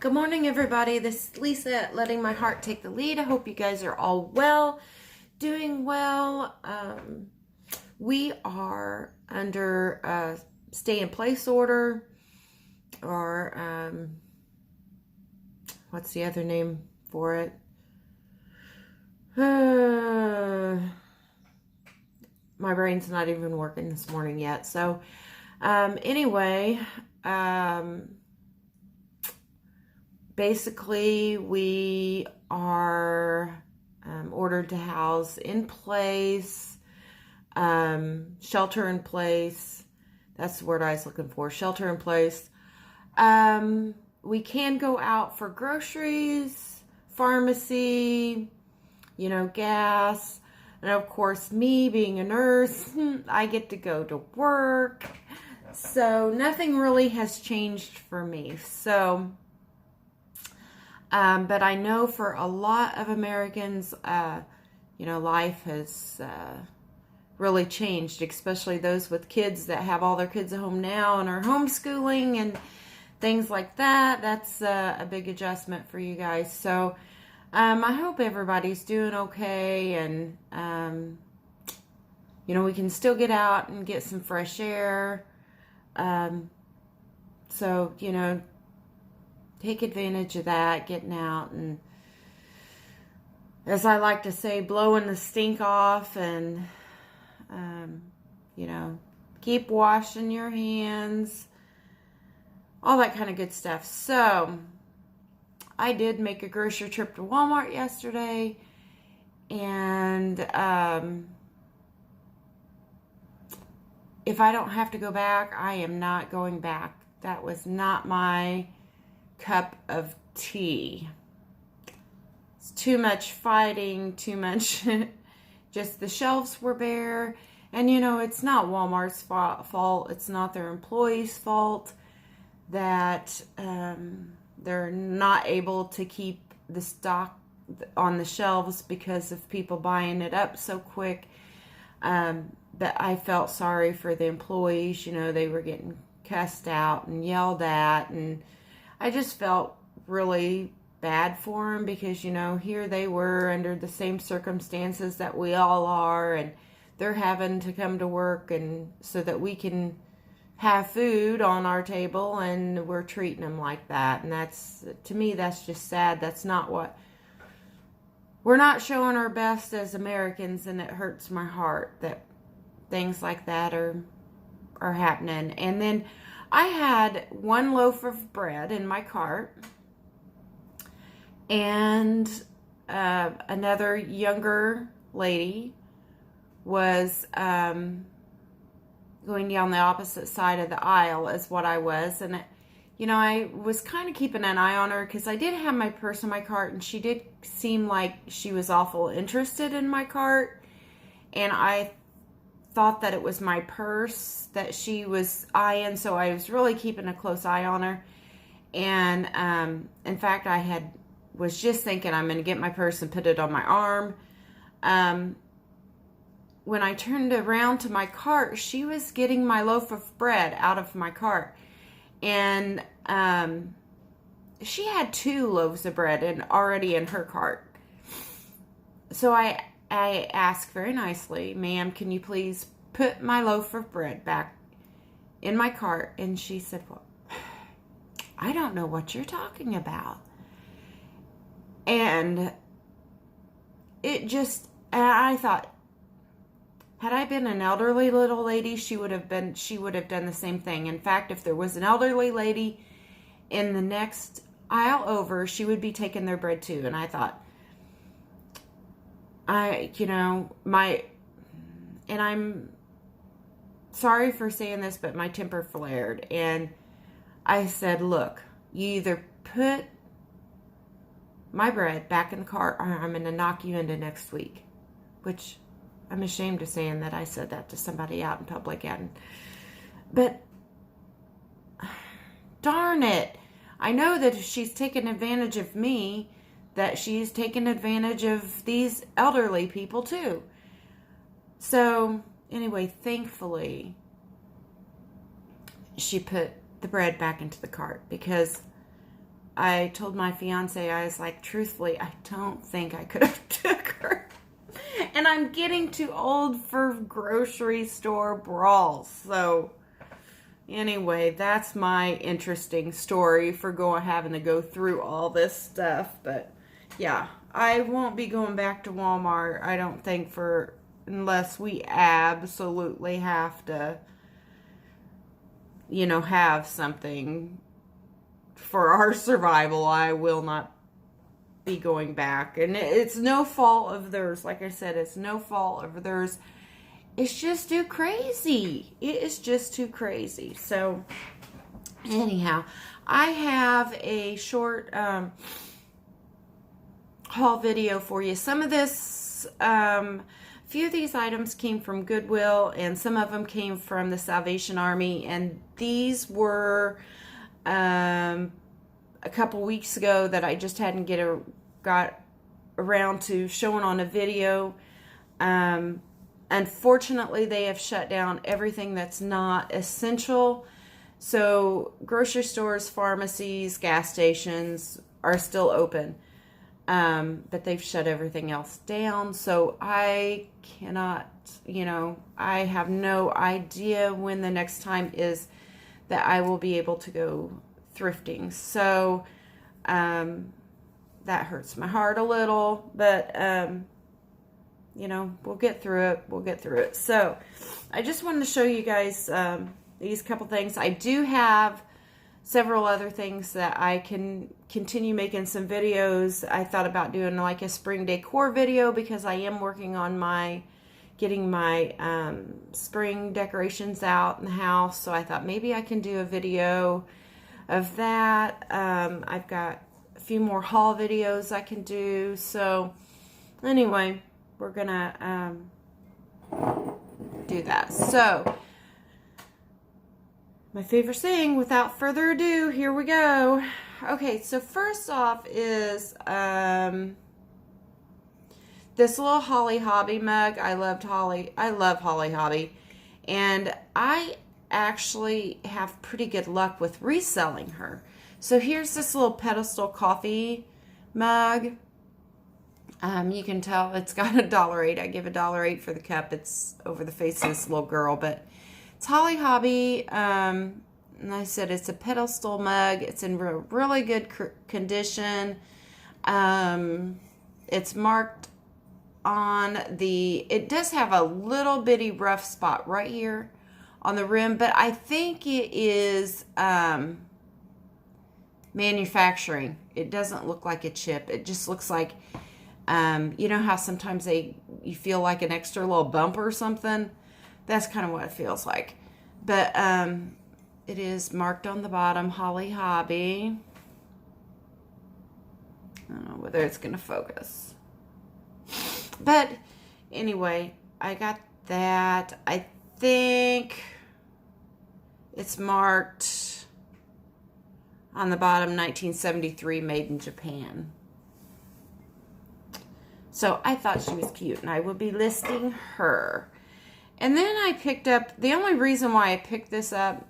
Good morning, everybody. This is Lisa at Letting My Heart Take the Lead. I hope you guys are all well, doing well. We are under a stay-in-place order, or what's the other name for it? My brain's not even working this morning yet. So, anyway, basically, we are ordered to house in place, shelter in place. That's the word I was looking for, shelter in place. We can go out for groceries, pharmacy, gas. And of course, me being a nurse, I get to go to work. So nothing really has changed for me. So... but I know for a lot of Americans, life has really changed, especially those with kids that have all their kids at home now and are homeschooling and things like that. That's a big adjustment for you guys. So I hope everybody's doing okay, and we can still get out and get some fresh air. So take advantage of that, getting out, and as I like to say, blowing the stink off, and keep washing your hands, all that kind of good stuff. So I did make a grocery trip to Walmart yesterday, and if I don't have to go back, I am not going back. That was not my cup of tea. It's too much fighting, too much. Just the shelves were bare, and it's not Walmart's fault. It's not their employees' fault that they're not able to keep the stock on the shelves because of people buying it up so quick. But I felt sorry for the employees. They were getting cussed out and yelled at, and I just felt really bad for them because, here they were under the same circumstances that we all are, and they're having to come to work and so that we can have food on our table, and we're treating them like that. And to me, that's just sad. That's not we're not showing our best as Americans, and it hurts my heart that things like that are happening. And then I had one loaf of bread in my cart, and another younger lady was going down the opposite side of the aisle as what I was. And, I was kind of keeping an eye on her because I did have my purse in my cart, and she did seem like she was awful interested in my cart. And I thought that it was my purse that she was eyeing, so I was really keeping a close eye on her. And in fact, was just thinking I'm going to get my purse and put it on my arm. When I turned around to my cart, she was getting my loaf of bread out of my cart, and she had 2 loaves of bread already in her cart. So I asked very nicely, "Ma'am, can you please put my loaf of bread back in my cart?" And she said, "Well, I don't know what you're talking about." And I thought, had I been an elderly little lady, she would have done the same thing. In fact, if there was an elderly lady in the next aisle over, she would be taking their bread too. And I thought, and I'm sorry for saying this, but my temper flared. And I said, "Look, you either put my bread back in the cart, or I'm going to knock you into next week." Which I'm ashamed of saying that I said that to somebody out in public. But darn it. I know that if she's taking advantage of me, that she's taking advantage of these elderly people too. So anyway, thankfully, she put the bread back into the cart, because I told my fiance, I was like, truthfully, I don't think I could have took her. And I'm getting too old for grocery store brawls. So anyway, that's my interesting story for having to go through all this stuff. But yeah, I won't be going back to Walmart, I don't think, unless we absolutely have to, have something for our survival. I will not be going back. And it's no fault of theirs. Like I said, it's no fault of theirs. It's just too crazy. It is just too crazy. So anyhow, I have a short haul video for you. Some of this, few of these items came from Goodwill, and some of them came from the Salvation Army, and these were a couple weeks ago that I just hadn't got around to showing on a video. Unfortunately, they have shut down everything that's not essential. So grocery stores, pharmacies, gas stations are still open. But they've shut everything else down. So I cannot, I have no idea when the next time is that I will be able to go thrifting. So that hurts my heart a little, but we'll get through it. We'll get through it. So I just wanted to show you guys these couple things. I do have several other things that I can continue making some videos. I thought about doing like a spring decor video because I am working on getting my spring decorations out in the house. So I thought maybe I can do a video of that. I've got a few more haul videos I can do. So anyway, we're gonna do that. So my favorite saying, without further ado, here we go. Okay, so first off is this little Holly Hobby mug. I love Holly Hobby, and I actually have pretty good luck with reselling her. So here's this little pedestal coffee mug. You can tell it's got $1.08. I give $1.08 for the cup. It's over the face of this little girl, but it's Holly Hobby. And I said it's a pedestal mug. It's in really good condition. It's marked on it does have a little bitty rough spot right here on the rim, but I think it is manufacturing. It doesn't look like a chip. It just looks like, you know how sometimes you feel like an extra little bump or something? That's kind of what it feels like. But it is marked on the bottom, Holly Hobby. I don't know whether it's going to focus. But anyway, I got that. I think it's marked on the bottom 1973, made in Japan. So I thought she was cute, and I will be listing her. And then I picked up, the only reason why I picked this up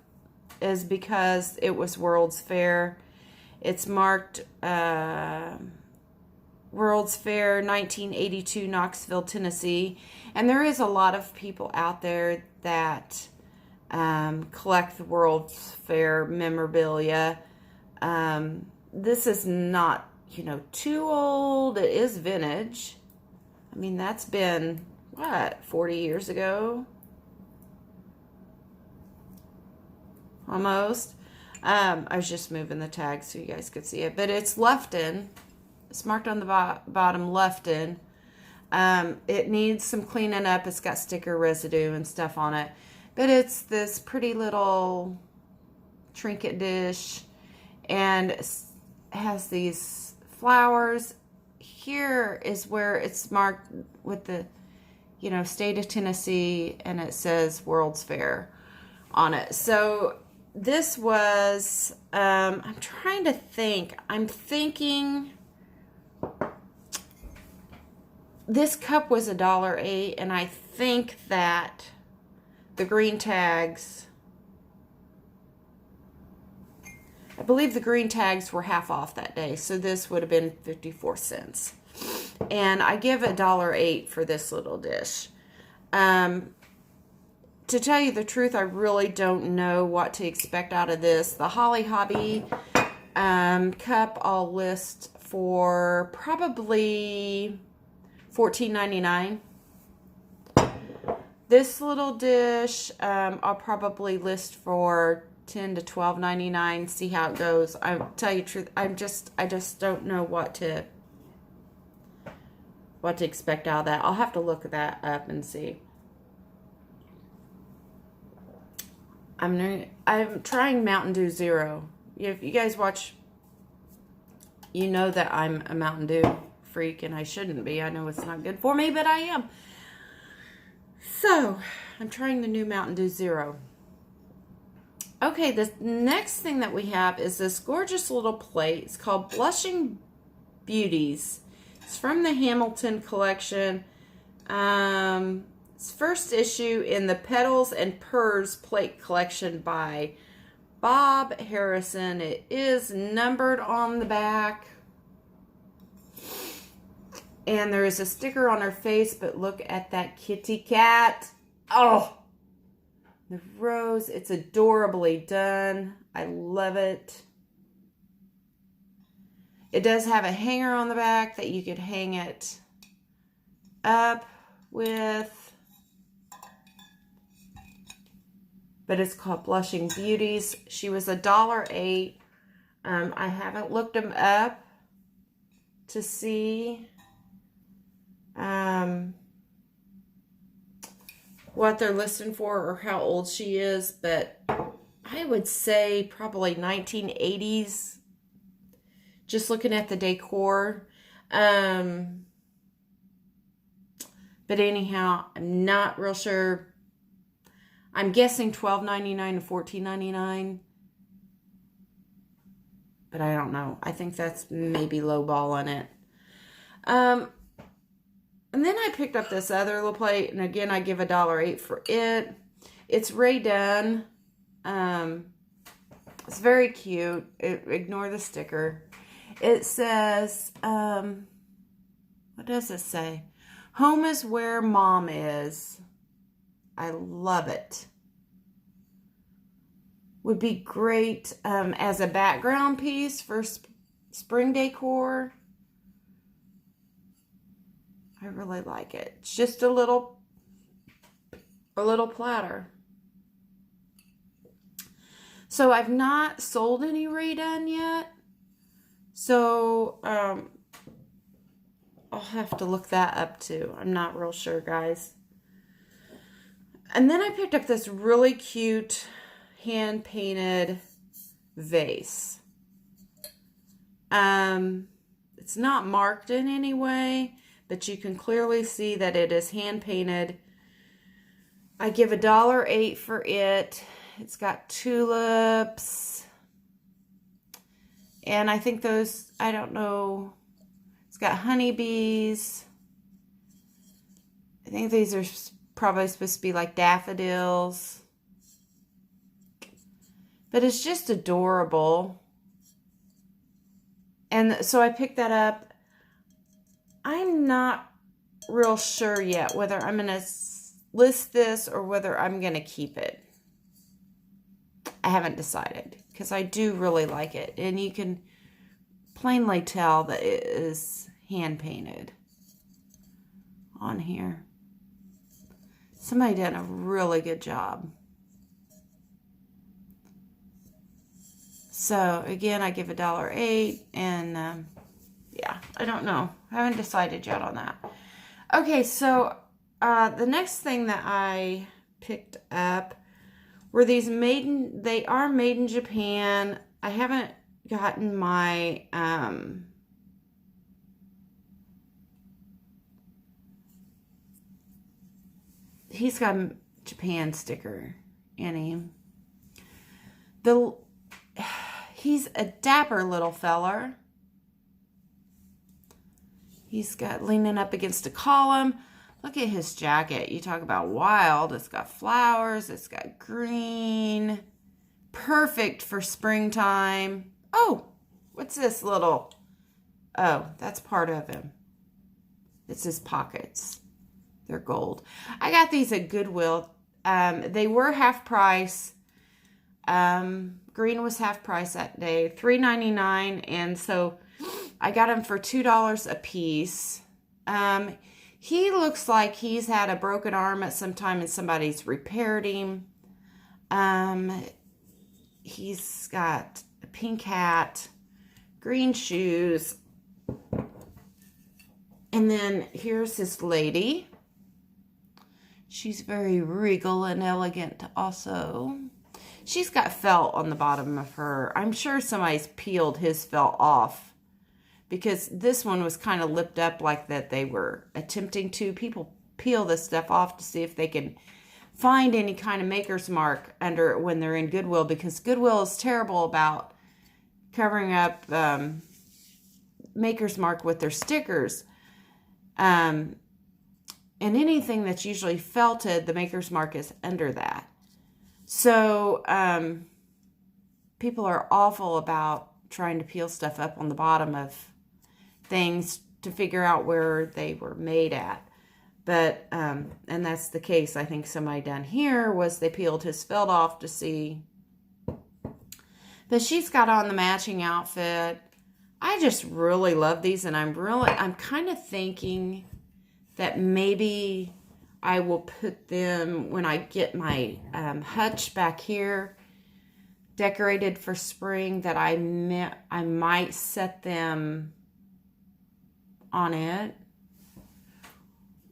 is because it was World's Fair. It's marked World's Fair 1982, Knoxville, Tennessee. And there is a lot of people out there that collect the World's Fair memorabilia. This is not, too old. It is vintage. I mean, that's been, 40 years ago? Almost. I was just moving the tag so you guys could see it. But it's Lufton. It's marked on the bottom, Lufton. It needs some cleaning up. It's got sticker residue and stuff on it. But it's this pretty little trinket dish. And it has these flowers. Here is where it's marked with the, state of Tennessee. And it says World's Fair on it. So this was, I'm trying to think. I'm thinking this cup was $1.08, and I think that the green tags, I believe the green tags were half off that day, so this would have been 54 cents. And I give $1.08 for this little dish. To tell you the truth, I really don't know what to expect out of this. The Holly Hobby cup I'll list for probably $14.99. This little dish I'll probably list for $10 to $12.99. See how it goes. I'll tell you the truth, I just don't know what to expect out of that. I'll have to look that up and see. I'm trying Mountain Dew Zero. If you guys watch, you know that I'm a Mountain Dew freak, and I shouldn't be. I know it's not good for me, but I am. So, I'm trying the new Mountain Dew Zero. Okay, the next thing that we have is this gorgeous little plate. It's called Blushing Beauties. It's from the Hamilton collection. It's first issue in the Petals and Purrs plate collection by Bob Harrison. It is numbered on the back. And there is a sticker on her face, but look at that kitty cat. Oh, the rose. It's adorably done. I love it. It does have a hanger on the back that you could hang it up with. But it's called Blushing Beauties. She was $1.08. I haven't looked them up to see what they're listing for or how old she is, but I would say probably 1980s. Just looking at the decor. But anyhow, I'm not real sure. I'm guessing $12.99 to $14.99. But I don't know. I think that's maybe lowballing it. And then I picked up this other little plate. And again, I give $1.08 for it. It's Ray Dunn. It's very cute. Ignore the sticker. It says, what does it say? Home is where mom is. I love it. Would be great as a background piece for spring decor. I really like it. It's just a little platter. So I've not sold any Ray Dunn yet. So I'll have to look that up too. I'm not real sure, guys. And then I picked up this really cute hand-painted vase. It's not marked in any way, but you can clearly see that it is hand-painted. I give $1.08 for it. It's got tulips. And I think those, I don't know, it's got honeybees. I think these are probably supposed to be like daffodils. But it's just adorable. And so I picked that up. I'm not real sure yet whether I'm going to list this or whether I'm going to keep it. I haven't decided because I do really like it. And you can plainly tell that it is hand painted on here. Somebody did a really good job. So again, I give $1.08 and yeah, I don't know. I haven't decided yet on that. Okay, so the next thing that I picked up were these they are made in Japan. I haven't gotten my he's got a Japan sticker in him. He's a dapper little feller. He's got leaning up against a column. Look at his jacket. You talk about wild. It's got flowers. It's got green. Perfect for springtime. Oh, what's this little? Oh, that's part of him. It's his pockets. They're gold. I got these at Goodwill. They were half price. Green was half price that day, $3.99, and so I got them for $2 a piece. He looks like he's had a broken arm at some time and somebody's repaired him. He's got a pink hat, green shoes, and then here's his lady. She's very regal and elegant also. She's got felt on the bottom of her. I'm sure somebody's peeled his felt off because this one was kind of lipped up like that they were attempting to. People peel this stuff off to see if they can find any kind of maker's mark under it when they're in Goodwill, because Goodwill is terrible about covering up maker's mark with their stickers. And anything that's usually felted, the maker's mark is under that. So people are awful about trying to peel stuff up on the bottom of things to figure out where they were made at. But, and that's the case. I think somebody done here was they peeled his felt off to see. But she's got on the matching outfit. I just really love these, and I'm kind of thinking that maybe I will put them when I get my hutch back here decorated for spring, that I might set them on it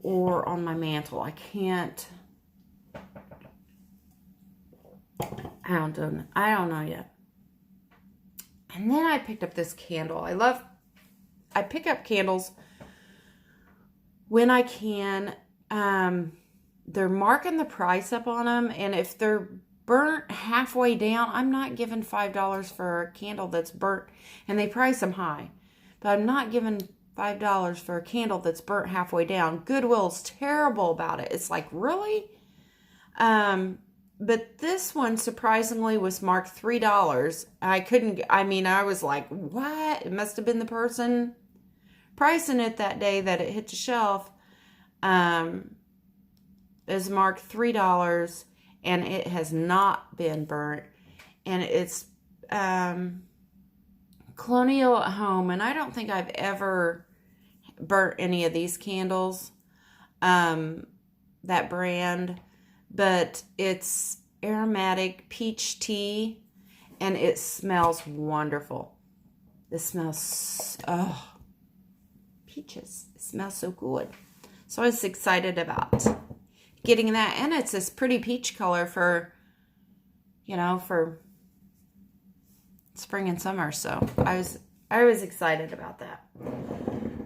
or on my mantle. I don't know yet. And then I picked up this candle. I pick up candles when I can. They're marking the price up on them, and if they're burnt halfway down, I'm not giving $5 for a candle that's burnt, and they price them high, but I'm not giving $5 for a candle that's burnt halfway down. Goodwill's terrible about it. It's like, really? But this one surprisingly was marked $3. I was like, what? It must have been the person pricing it that day that it hit the shelf. Is marked $3, and it has not been burnt, and it's Colonial at Home, and I don't think I've ever burnt any of these candles, that brand, but it's aromatic peach tea, and it smells wonderful. It smells, peaches. It smells so good. So I was excited about getting that, and it's this pretty peach color for spring and summer. So I was excited about that.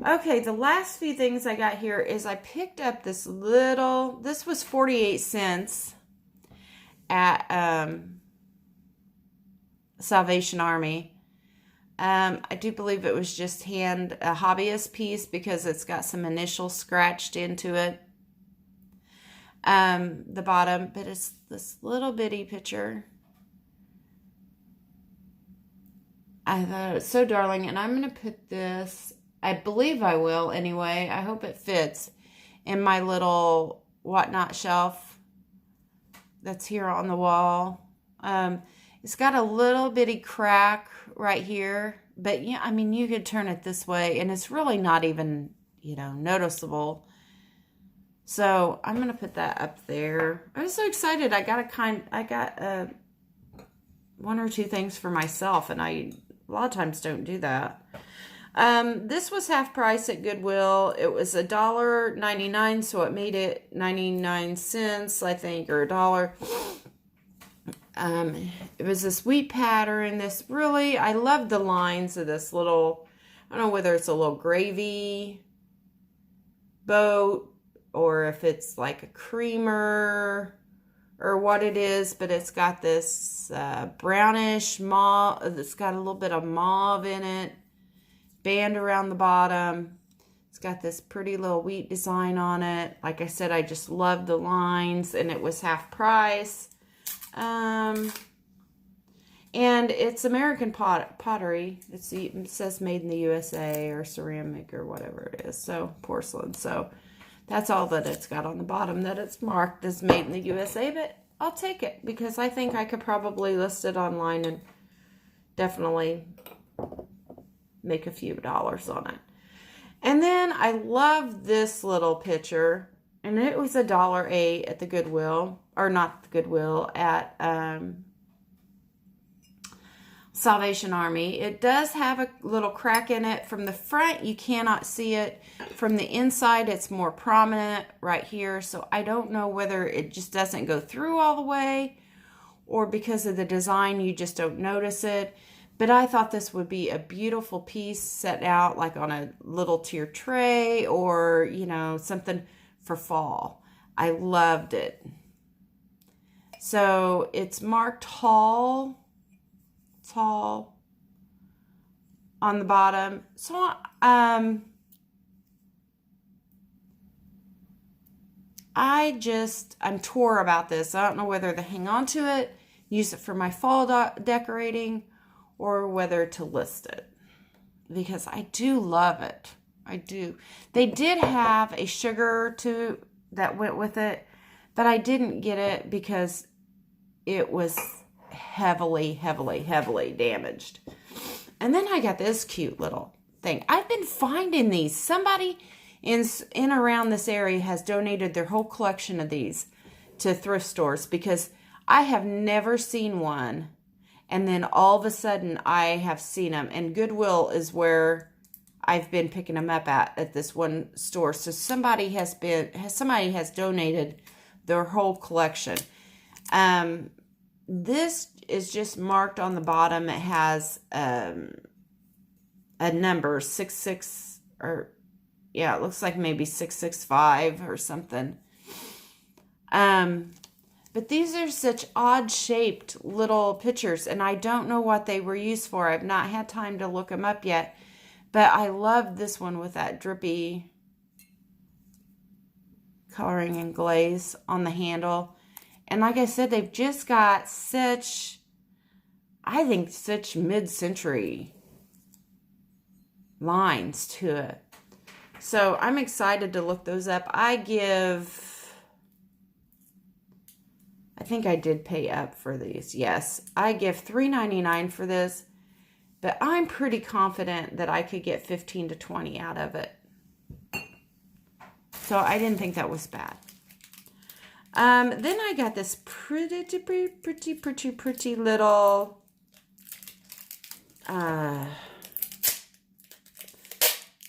Okay, the last few things I got here is I picked up this was 48 cents at Salvation Army. I do believe it was just a hobbyist piece because it's got some initials scratched into it. The bottom, but it's this little bitty picture. I thought it was so darling, and I'm going to put this, I believe I will anyway, I hope it fits, in my little whatnot shelf that's here on the wall. It's got a little bitty crack right here, but yeah, I mean, you could turn it this way, and it's really not even, noticeable. So I'm going to put that up there. I was so excited. I got one or two things for myself, and I a lot of times don't do that. This was half price at Goodwill. It was $1.99, so it made it 99 cents, I think, or $1. It was this wheat pattern. I love the lines of this little, I don't know whether it's a little gravy boat or if it's like a creamer or what it is, but it's got this brownish mauve. It's got a little bit of mauve in it, band around the bottom. It's got this pretty little wheat design on it. Like I said, I just love the lines, and it was half price. And it's American pottery. It says made in the USA or ceramic or whatever it is. So porcelain. So that's all that it's got on the bottom, that it's marked as made in the USA. But I'll take it because I think I could probably list it online and definitely make a few dollars on it. And then I love this little picture. And it was $1.08 at the Goodwill. Or not the Goodwill, at Salvation Army. It does have a little crack in it. From the front, you cannot see it. From the inside, it's more prominent right here. So I don't know whether it just doesn't go through all the way or because of the design, you just don't notice it. But I thought this would be a beautiful piece set out like on a little tier tray or, you know, something for fall. I loved it. So it's marked tall on the bottom. So I'm tore about this. I don't know whether to hang on to it, use it for my fall decorating, or whether to list it, because I do love it. I do. They did have a sugar that went with it, but I didn't get it because it was heavily damaged. And then I got this cute little thing. I've been finding these. Somebody in around this area has donated their whole collection of these to thrift stores because I have never seen one. And then all of a sudden I have seen them. And Goodwill is where I've been picking them up at this one store. So somebody has donated their whole collection. This is just marked on the bottom. It has a number 66, or yeah, it looks like maybe 665 or something. But these are such odd shaped little pictures, and I don't know what they were used for. I've not had time to look them up yet. But I love this one with that drippy coloring and glaze on the handle. And like I said, they've just got such mid-century lines to it. So I'm excited to look those up. I think I did pay up for these. Yes, I give $3.99 for this. But I'm pretty confident that I could get 15 to 20 out of it. So I didn't think that was bad. Then I got this pretty little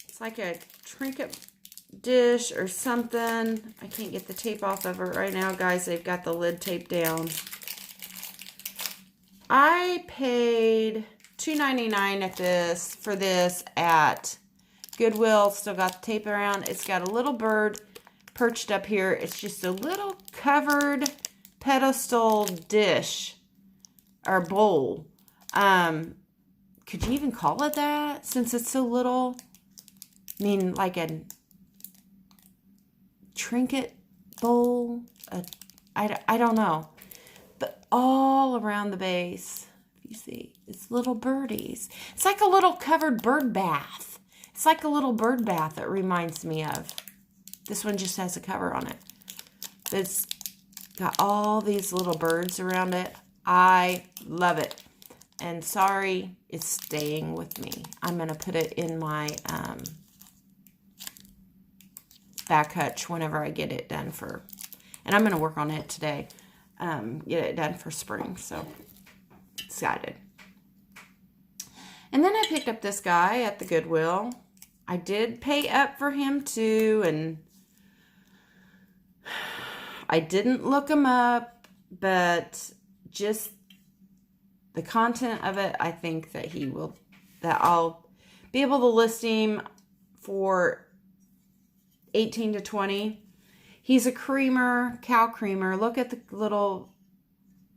it's like a trinket dish or something. I can't get the tape off of it right now, guys. They've got the lid taped down. I paid $2.99 for this at Goodwill. Still got the tape around. It's got a little bird perched up here. It's just a little covered pedestal dish or bowl. Could you even call it that since it's so little? I mean, like a trinket bowl? I don't know. But all around the base, you see, it's little birdies. It's like a little covered bird bath. It's like a little bird bath it reminds me of. This one just has a cover on it. It's got all these little birds around it. I love it. And sorry, it's staying with me. I'm going to put it in my back hutch whenever I get it done for, and I'm going to work on it today. Get it done for spring. So excited. And then I picked up this guy at the Goodwill. I did pay up for him too, and I didn't look him up, but just the content of it, I think that I'll be able to list him for 18 to 20. He's a creamer, cow creamer. Look at the little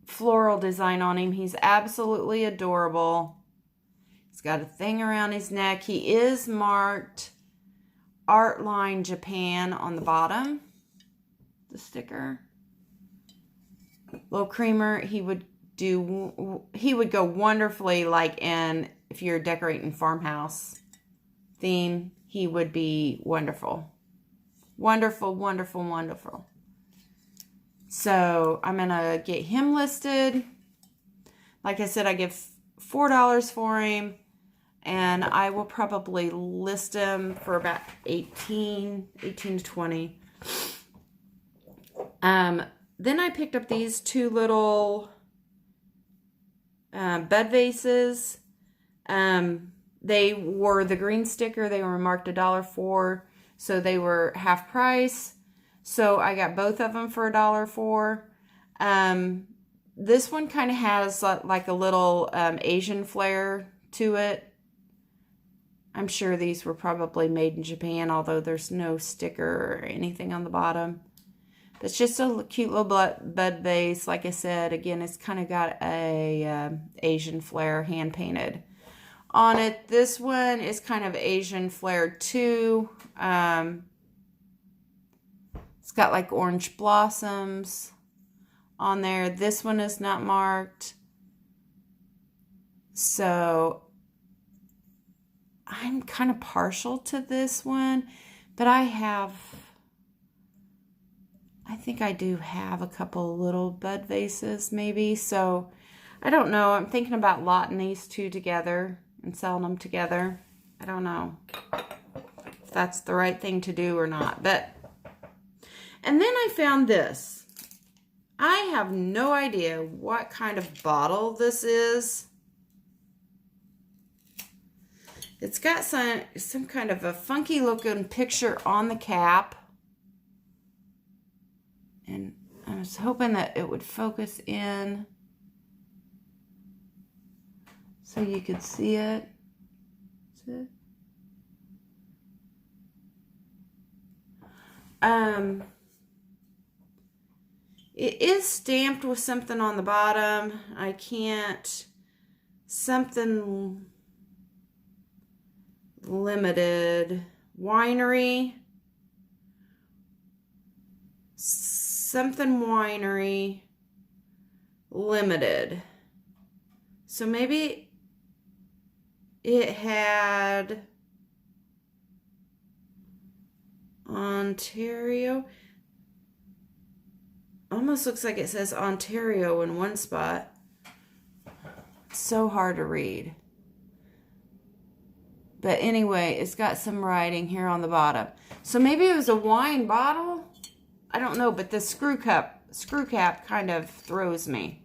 floral design on him. He's absolutely adorable. He's got a thing around his neck. He is marked Art Line Japan on the bottom. The sticker. Little creamer. He would go wonderfully like in, if you're decorating farmhouse theme, he would be wonderful. Wonderful, wonderful, wonderful. So I'm going to get him listed. Like I said, I give $4 for him. And I will probably list him for about 18 to 20. Then I picked up these two little bud vases. They were the green sticker. They were marked $1.04. So they were half price. So I got both of them for $1.04. This one kind of has like a little Asian flair to it. I'm sure these were probably made in Japan, although there's no sticker or anything on the bottom. But it's just a cute little bud vase. Like I said, again, it's kind of got a Asian flair, hand painted on it. This one is kind of Asian flair too. It's got like orange blossoms on there. This one is not marked. So I'm kind of partial to this one, but I think I do have a couple little bud vases maybe. So I don't know. I'm thinking about lotting these two together and selling them together. I don't know if that's the right thing to do or not. And then I found this. I have no idea what kind of bottle this is. It's got some kind of a funky looking picture on the cap. And I was hoping that it would focus in so you could see it. It is stamped with something on the bottom. I can't, something limited winery, something winery limited. So maybe it had Ontario. Almost looks like it says Ontario in one spot. It's so hard to read. But anyway, it's got some writing here on the bottom. So maybe it was a wine bottle? I don't know, but the screw cap kind of throws me.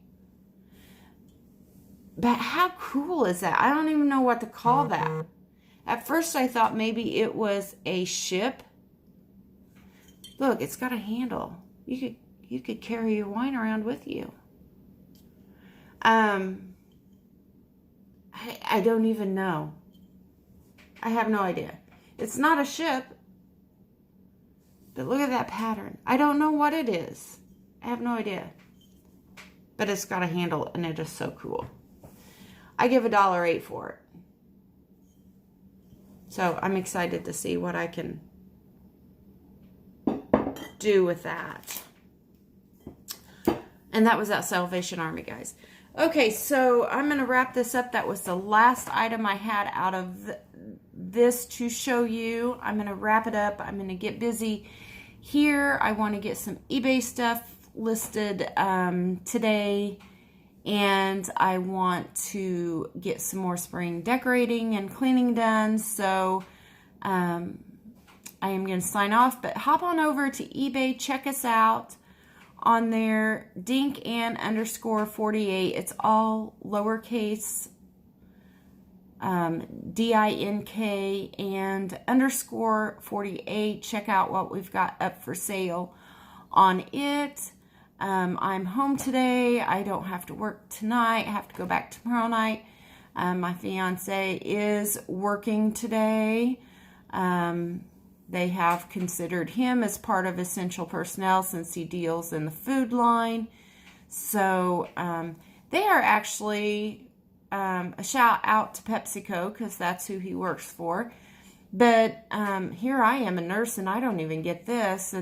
But how cool is that? I don't even know what to call that. At first I thought maybe it was a ship. Look, it's got a handle. You could carry your wine around with you. I don't even know. I have no idea. It's not a ship. But look at that pattern. I don't know what it is. I have no idea. But it's got a handle and it is so cool. I give $1.08 for it. So I'm excited to see what I can do with that. And that was at Salvation Army, guys. Okay, so I'm going to wrap this up. That was the last item I had out of this to show you. I'm going to wrap it up. I'm going to get busy here. I want to get some eBay stuff listed today. And I want to get some more spring decorating and cleaning done. So I am going to sign off. But hop on over to eBay. Check us out on there, Dink_48. It's all lowercase, DINK and _48. Check out what we've got up for sale on it. I'm home today. I don't have to work tonight. I have to go back tomorrow night. My fiance is working today. They have considered him as part of essential personnel since he deals in the food line. So they are actually a shout out to PepsiCo because that's who he works for. But here I am, a nurse, and I don't even get this.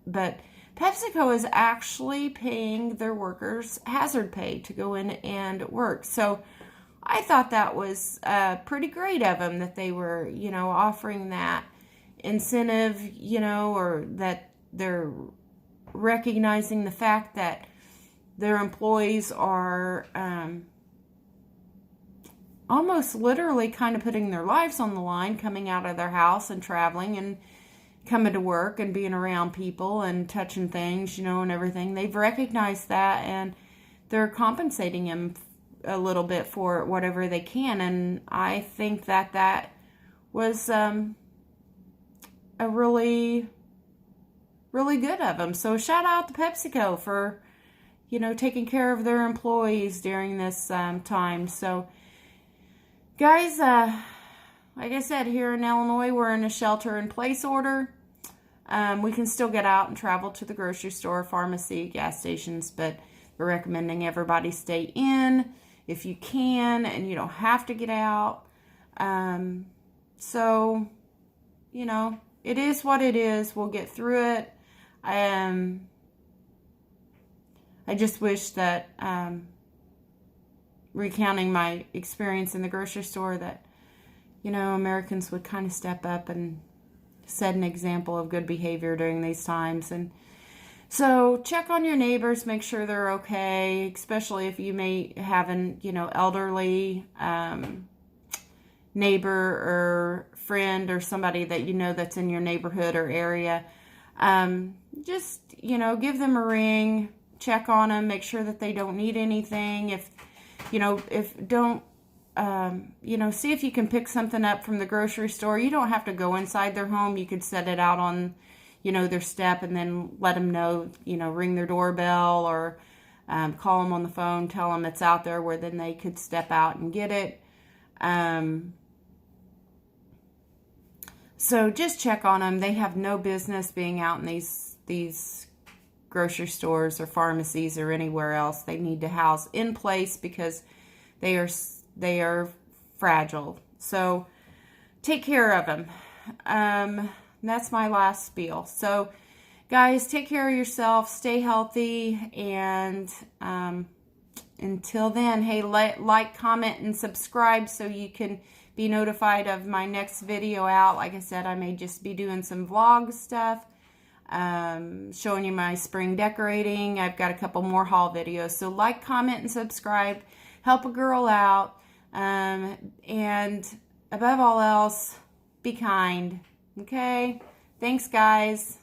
But PepsiCo is actually paying their workers hazard pay to go in and work. So I thought that was pretty great of them that they were, offering that incentive, or that they're recognizing the fact that their employees are almost literally kind of putting their lives on the line, coming out of their house and traveling and coming to work and being around people and touching things, and everything. They've recognized that, and they're compensating them a little bit for whatever they can. And I think that was a really, really good of them. So shout out to PepsiCo for, taking care of their employees during this time. So guys, like I said, here in Illinois, we're in a shelter-in-place order. We can still get out and travel to the grocery store, pharmacy, gas stations, but we're recommending everybody stay in if you can, and you don't have to get out. So, it is what it is. We'll get through it. I just wish that, recounting my experience in the grocery store, that, Americans would kind of step up and set an example of good behavior during these times. And so check on your neighbors, make sure they're okay, especially if you may have an, elderly neighbor or friend or somebody that that's in your neighborhood or area. Just, give them a ring, check on them, make sure that they don't need anything. If don't, see if you can pick something up from the grocery store. You don't have to go inside their home. You could set it out on, their step, and then let them know, ring their doorbell, or call them on the phone, tell them it's out there, where then they could step out and get it. So just check on them. They have no business being out in these grocery stores or pharmacies or anywhere else. They need to house in place because they are fragile. So take care of them. That's my last spiel. So guys, take care of yourself, stay healthy, and until then, hey, like, comment, and subscribe so you can be notified of my next video out. Like I said, I may just be doing some vlog stuff, showing you my spring decorating. I've got a couple more haul videos. So like, comment, and subscribe. Help a girl out. And above all else, be kind. Okay? Thanks, guys.